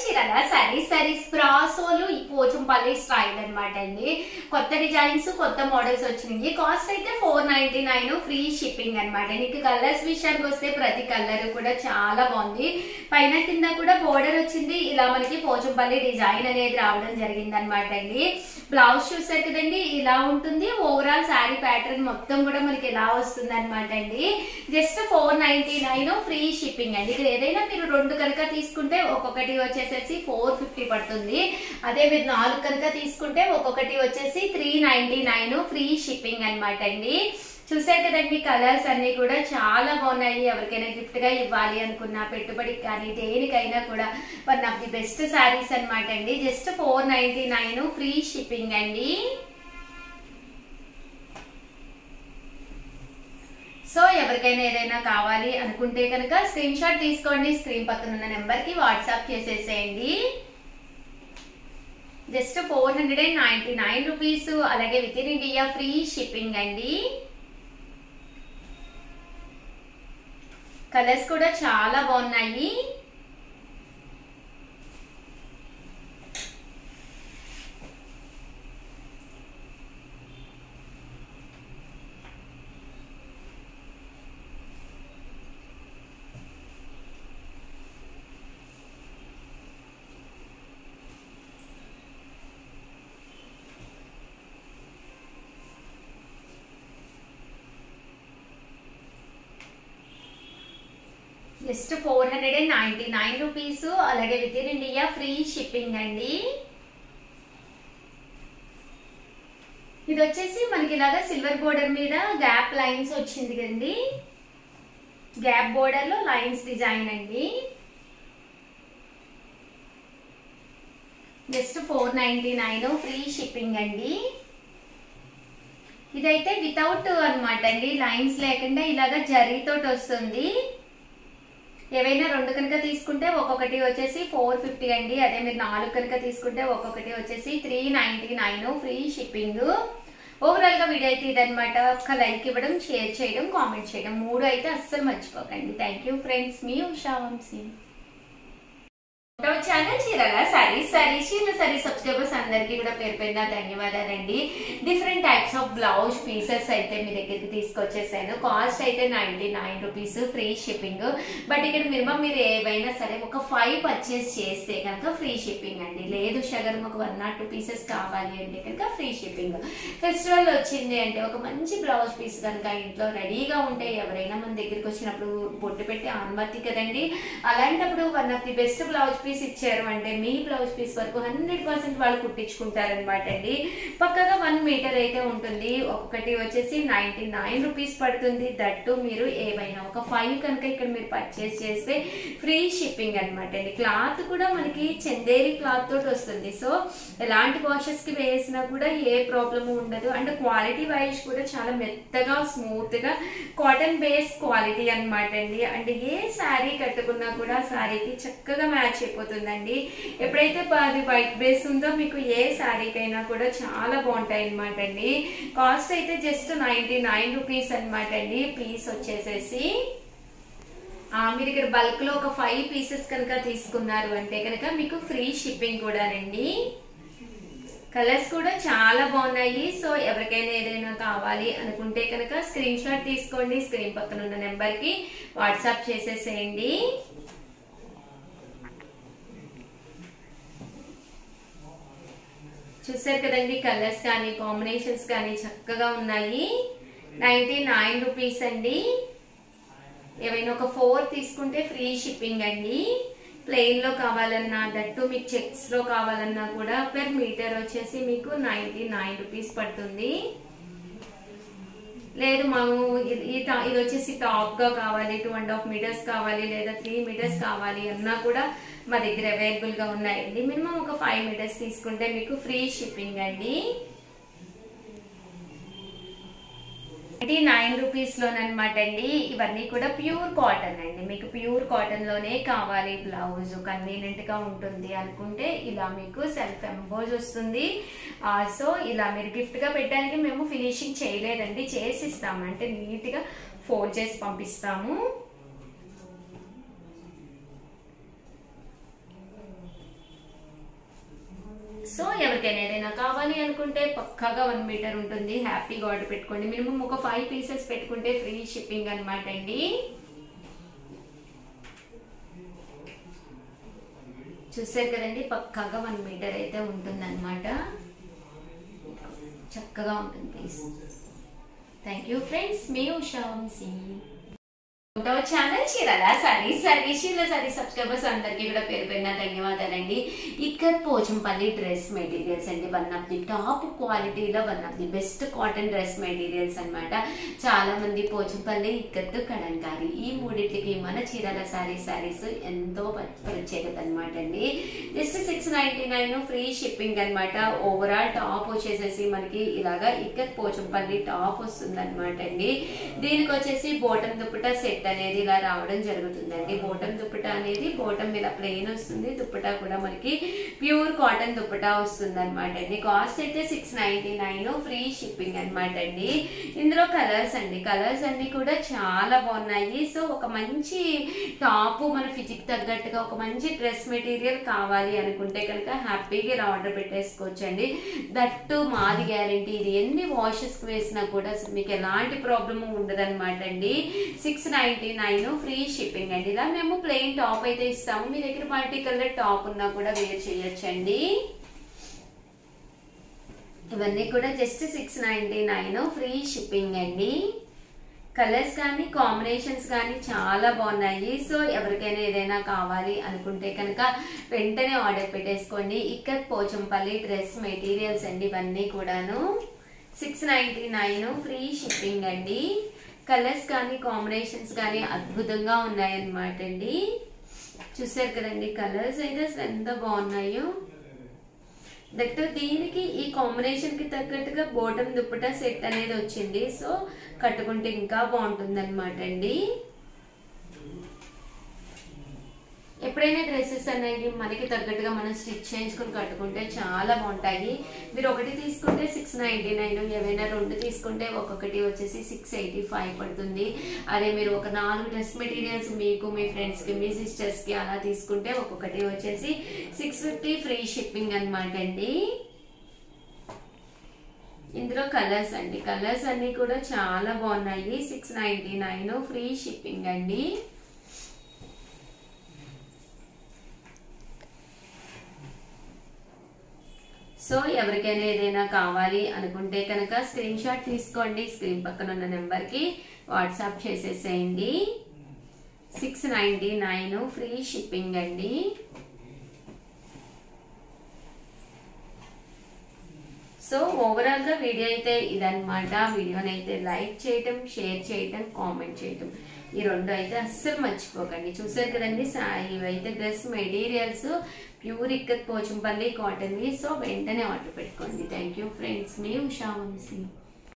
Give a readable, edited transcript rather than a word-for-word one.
చీరల సారీస్ బ్రాసోలు ఈ పోచంపల్లి స్టైల్ అన్నమాట అండి. కొత్త డిజైన్స్ కొత్త మోడల్స్ వచ్చినాయి. కాస్ట్ అయితే 499 ఫ్రీ షిప్పింగ్ అన్నమాట. నీకు కలర్స్ విషయానికి వస్తే ప్రతి కలర్ కూడా చాలా బాగుంది. పైన కింద కూడా బోర్డర్ వచ్చింది. ఇలా మనకి పోచంపల్లి డిజైన్ అనేది రావడం జరిగింది అనమాట అండి. బ్లౌజ్ చూసారు కదండి, ఇలా ఉంటుంది. ఓవరాల్ శారీ ప్యాటర్న్ మొత్తం కూడా మనకి ఇలా వస్తుంది అనమాట అండి. జస్ట్ 499 ఫ్రీ షిప్పింగ్ అండి. ఇక్కడ ఏదైనా మీరు రెండు కనుక తీసుకుంటే ఒక్కొక్కటి వచ్చేసేసి 450 పడుతుంది. అదే మీరు 4 కనుక తీసుకుంటే ఒక్కొక్కటి వచ్చేసి 399 ఫ్రీ షిప్పింగ్ అనమాట అండి. చూసారు కదండి, కలర్స్ అన్ని కూడా చాలా బాగున్నాయి. ఎవరికైనా గిఫ్ట్ గా ఇవ్వాలి అనుకున్నా, పెట్టుబడికి కానీ దేనికైనా కూడా one of the best saris అనమాట అండి. జస్ట్ 499 ఫ్రీ షిప్పింగ్ అండి. సో ఎవరికైనా ఏదైనా కావాలి అనుకుంటే కనుక స్క్రీన్ షాట్ తీసుకోండి. స్క్రీన్ పక్కన ఉన్న నెంబర్ కి వాట్సాప్ చేసేసేయండి. Just 499 rupees. అలాగే within India free shipping అండి. కలర్స్ కూడా చాలా బాగున్నాయి. Just 499 rupees. అలాగే within India free shipping అండి. ఇది వచ్చేసి మనకి ఇలాగా సిల్వర్ బోర్డర్ మీద గ్యాప్ లైన్స్ వచ్చింది కదండి. గ్యాప్ బోర్డర్ లో లైన్స్ డిజైన్ అండి. జస్ట్ 499 ఫ్రీ షిప్పింగ్ అండి. ఇదైతే వితౌట్ అనమాట అండి, లైన్స్ లేకుండా ఇలాగా జరీతోటి వస్తుంది. ఏవైనా రెండు కనుక తీసుకుంటే ఒక్కొక్కటి వచ్చేసి 450 అండి. అదే మీరు 4 కనుక తీసుకుంటే ఒక్కొక్కటి వచ్చేసి 399 ఫ్రీ షిప్పింగ్. ఓవరాల్ గా వీడియో అయితే ఇదనమాట. ఒక లైక్ ఇవ్వడం, షేర్ చేయడం, కామెంట్ చేయడం 3 అయితే అస్సలు మర్చిపోకండి. థ్యాంక్ యూ ఫ్రెండ్స్, మీ ఉషా వంశీ. ఛానల్ చీరల సారీస్ సబ్స్క్రైబర్స్ అందరికీ కూడా పేరు పేరున ధన్యవాదాలండి. Different types of blouse pieces అయితే మీ దగ్గరికి తీసుకొచ్చేసాను. కాస్ట్ అయితే 99 రూపీస్ ఫ్రీ షిప్పింగ్. బట్ ఇక్కడ మినిమం మీరు ఏవైనా సరే ఒక 5 పర్చేస్ చేస్తే కనుక ఫ్రీ షిప్పింగ్ అండి. లేదు షగర్ ఒక 1 or 2 పీసెస్ కావాలి అంటే కనుక ఫ్రీ షిప్పింగ్. ఫెస్టివల్ వచ్చింది అంటే ఒక మంచి బ్లౌజ్ పీస్ కనుక ఇంట్లో రెడీగా ఉంటే ఎవరైనా మన దగ్గరికి వచ్చినప్పుడు బొట్టు పెట్టి అనుమతి కదండి. అలాంటప్పుడు one of the best blouse piece ఇచ్చారు అంటే మీ బ్లౌజ్ పీస్ వరకు 100% వాళ్ళు కుట్టించుకుంటారనమాట అండి. పక్కగా 1 మీటర్ అయితే ఉంటుంది. ఒక్కొక్కటి వచ్చేసి 99 రూపీస్ పడుతుంది. దట్టు మీరు ఏవైనా ఒక 5 కనుక ఇక్కడ మీరు పర్చేస్ చేస్తే ఫ్రీ షిప్పింగ్ అనమాట అండి. క్లాత్ కూడా మనకి చందేరి క్లాత్ తోటి వస్తుంది. సో ఎలాంటి వాషెస్ కి వేసినా కూడా ఏ ప్రాబ్లమ్ ఉండదు. అండ్ క్వాలిటీ వైజ్ కూడా చాలా మెత్తగా స్మూత్ గా కాటన్ బేస్ క్వాలిటీ అనమాట అండి. అండ్ ఏ శారీ కట్టుకున్నా కూడా శారీకి చక్కగా మ్యాచ్ అయిపోతుందండి. ఎప్పుడైతే అది వైట్ బేస్ ఉందో మీకు ఏ శారీకైనా కూడా చాలా బాగుంటాయి అనమాట అండి. కాస్ట్ అయితే జస్ట్ 99 రూపీస్ అనమాట అండి. పీస్ వచ్చేసేసి మీరు ఇక్కడ బల్క్ లో ఒక 5 పీసెస్ కనుక తీసుకున్నారు అంటే కనుక మీకు ఫ్రీ షిప్పింగ్ కూడానండి. కలర్స్ కూడా చాలా బాగున్నాయి. సో ఎవరికైనా ఏదైనా కావాలి అనుకుంటే కనుక స్క్రీన్ షాట్ తీసుకోండి. స్క్రీన్ పక్కన ఉన్న నెంబర్ కి వాట్సాప్ చేసేసేయండి. చూసారు కదండి, కలర్స్ కానీ కాంబినేషన్స్ కానీ చక్కగా ఉన్నాయి. 99 రూపీస్ అండి. ఏవైనా ఒక 4 తీసుకుంటే ఫ్రీ షిప్పింగ్ అండి. ప్లెయిన్ లో కావాలన్నా, దట్టు మీకు చెక్స్ లో కావాలన్నా కూడా పర్ మీటర్ వచ్చేసి మీకు 99 రూపీస్ పడుతుంది. లేదు మాకు ఇది వచ్చేసి టాప్ గా కావాలి, 2.5 మీటర్స్ కావాలి, లేదా 3 మీటర్స్ కావాలి అన్నా కూడా మా దగ్గర అవైలబుల్ గా ఉన్నాయండి. మినిమం ఒక 5 మీటర్స్ తీసుకుంటే మీకు ఫ్రీ షిప్పింగ్ అండి. 99 రూపీస్ లోనమాట అండి. ఇవన్నీ కూడా ప్యూర్ కాటన్ అండి. మీకు ప్యూర్ కాటన్ లోనే కావాలి బ్లౌజ్, కన్వీనియంట్ గా ఉంటుంది అనుకుంటే ఇలా మీకు సెల్ఫ్ ఎంబోజ్ వస్తుంది. సో ఇలా మీరు గిఫ్ట్ గా పెట్టడానికి మేము ఫినిషింగ్ చేయలేదండి, చేసిస్తాము. అంటే నీట్ గా ఫోల్డ్ చేసి పంపిస్తాము. సో ఎవరికైనా ఏదైనా కావాలి అనుకుంటే పక్కాగా 1 మీటర్ ఉంటుంది, హ్యాపీగా ఆర్డర్ పెట్టుకోండి. మినిమం ఒక 5 పీసెస్ పెట్టుకుంటే ఫ్రీ షిప్పింగ్ అనమాట అండి. చూసారు కదండి, పక్కాగా 1 మీటర్ అయితే ఉంటుంది అనమాట. చక్కగా ఉంటుంది పీస్. థ్యాంక్ యూ ఫ్రెండ్స్, మీ Usha Vamshi. Channel Chirala sarees Chirala saree subscribers అందరికీ కూడా పేరు పేరున ధన్యవాదాలండి. ఇక్కడ పోచంపల్లి డ్రెస్ మెటీరియల్స్ అండి, వన్ ఆఫ్ ది టాప్ క్వాలిటీలో one of the best cotton dress materials అనమాట. చాలా మంది పోచంపల్లి, ఇక్కత్, కడంకారి ఈ మూడింటికి మన చీరాల సారీస్ ఎంతో ప్రత్యేకత అనమాట అండి. జస్ట్ 699 ఫ్రీ షిప్పింగ్ అనమాట. ఓవరాల్ టాప్ వచ్చేసేసి మనకి ఇలాగా ఇక్కత్ పోచంపల్లి టాప్ వస్తుంది అనమాట అండి. దీనికి వచ్చేసి బోటం దుప్పటా సెట్ అనేది ఇలా రావడం జరుగుతుందండి. బోటం దుప్పటా అనేది బోటం ఇలా ప్లెయిన్ వస్తుంది, దుప్పటా కూడా మనకి ప్యూర్ కాటన్ దుప్పటా వస్తుంది అనమాట అండి. కాస్ట్ అయితే 699 ఫ్రీ షిప్పింగ్ అనమాట అండి. ఇందులో కలర్స్ అండి, కలర్స్ అన్ని కూడా చాలా బాగున్నాయి. సో ఒక మంచి టాప్ మన ఫిజిక్ తగ్గట్టుగా ఒక మంచి డ్రెస్ మెటీరియల్ కావాలి అనుకుంటే కనుక హ్యాపీగా ఇలా ఆర్డర్ పెట్టేసుకోవచ్చు అండి. దట్టు మాది గ్యారంటీ, ఇది ఎన్ని వాషెస్ వేసినా కూడా మీకు ఎలాంటి ప్రాబ్లమ్ ఉండదు అనమాట అండి. 699 ఫ్రీ షిప్పింగ్ అండి. ఇలా మేము ప్లెయిన్ టాప్ అయితే ఇస్తాము, మీ దగ్గర మల్టీ కలర్ టాప్ ఉన్నా కూడా వేర్ చేయొచ్చండి. ఇవన్నీ కూడా జస్ట్ 699 ఫ్రీ షిప్పింగ్ అండి. కలర్స్ కానీ కాంబినేషన్స్ కానీ చాలా బాగున్నాయి. సో ఎవరికైనా ఏదైనా కావాలి అనుకుంటే కనుక వెంటనే ఆర్డర్ పెట్టేసుకోండి. ఇక్కడ పోచంపల్లి డ్రెస్ మెటీరియల్స్ అండి, ఇవన్నీ కూడాను 699 ఫ్రీ షిప్పింగ్ అండి. కలర్స్ కానీ కాంబినేషన్స్ కానీ అద్భుతంగా ఉన్నాయన్నమాట అండి. చూసారు కదండి, కలర్స్ అయితే అసలు ఎంత బాగున్నాయో. దట్ దీనికి ఈ కాంబినేషన్ కి తగ్గట్టుగా బోటం దుప్పటా సెట్ అనేది వచ్చింది. సో కట్టుకుంటే ఇంకా బాగుంటుంది అనమాట అండి. ఎప్పుడైనా డ్రెస్సెస్ అనేది మనకి తగ్గట్టుగా మనం స్టిచ్ చేయించుకుని కట్టుకుంటే చాలా బాగుంటాయి. మీరు ఒకటి తీసుకుంటే 699, ఏవైనా 2 తీసుకుంటే ఒక్కొక్కటి వచ్చేసి 685 పడుతుంది. అదే మీరు ఒక 4 డ్రెస్ మెటీరియల్స్ మీకు, మీ ఫ్రెండ్స్ కి, మీ సిస్టర్స్ కి అలా తీసుకుంటే ఒక్కొక్కటి వచ్చేసి 650 ఫ్రీ షిప్పింగ్ అనమాట అండి. ఇందులో కలర్స్ అండి, కలర్స్ అన్ని కూడా చాలా బాగున్నాయి. 699 ఫ్రీ షిప్పింగ్ అండి. సో ఎవరికైనా ఏదైనా కావాలి అనుకుంటే కనుక స్క్రీన్ షాట్ తీసుకోండి, స్క్రీన్ పక్కన ఉన్న నెంబర్కి వాట్సాప్ చేసేసేయండి. 699 ఫ్రీ షిప్పింగ్ అండి. సో ఓవరాల్ గా వీడియో అయితే ఇదన్నమాట. వీడియోని అయితే లైక్ చేయటం, షేర్ చేయటం, కామెంట్ చేయటం, ఈ 2 అయితే అస్సలు మర్చిపోకండి. చూసారు కదండి, ఇవైతే dress materials pure ikat Pochampally cotton వి. సో వెంటనే ఆర్డర్ పెట్టుకోండి. థ్యాంక్ యూ ఫ్రెండ్స్, మీ ఉషా వంశీ.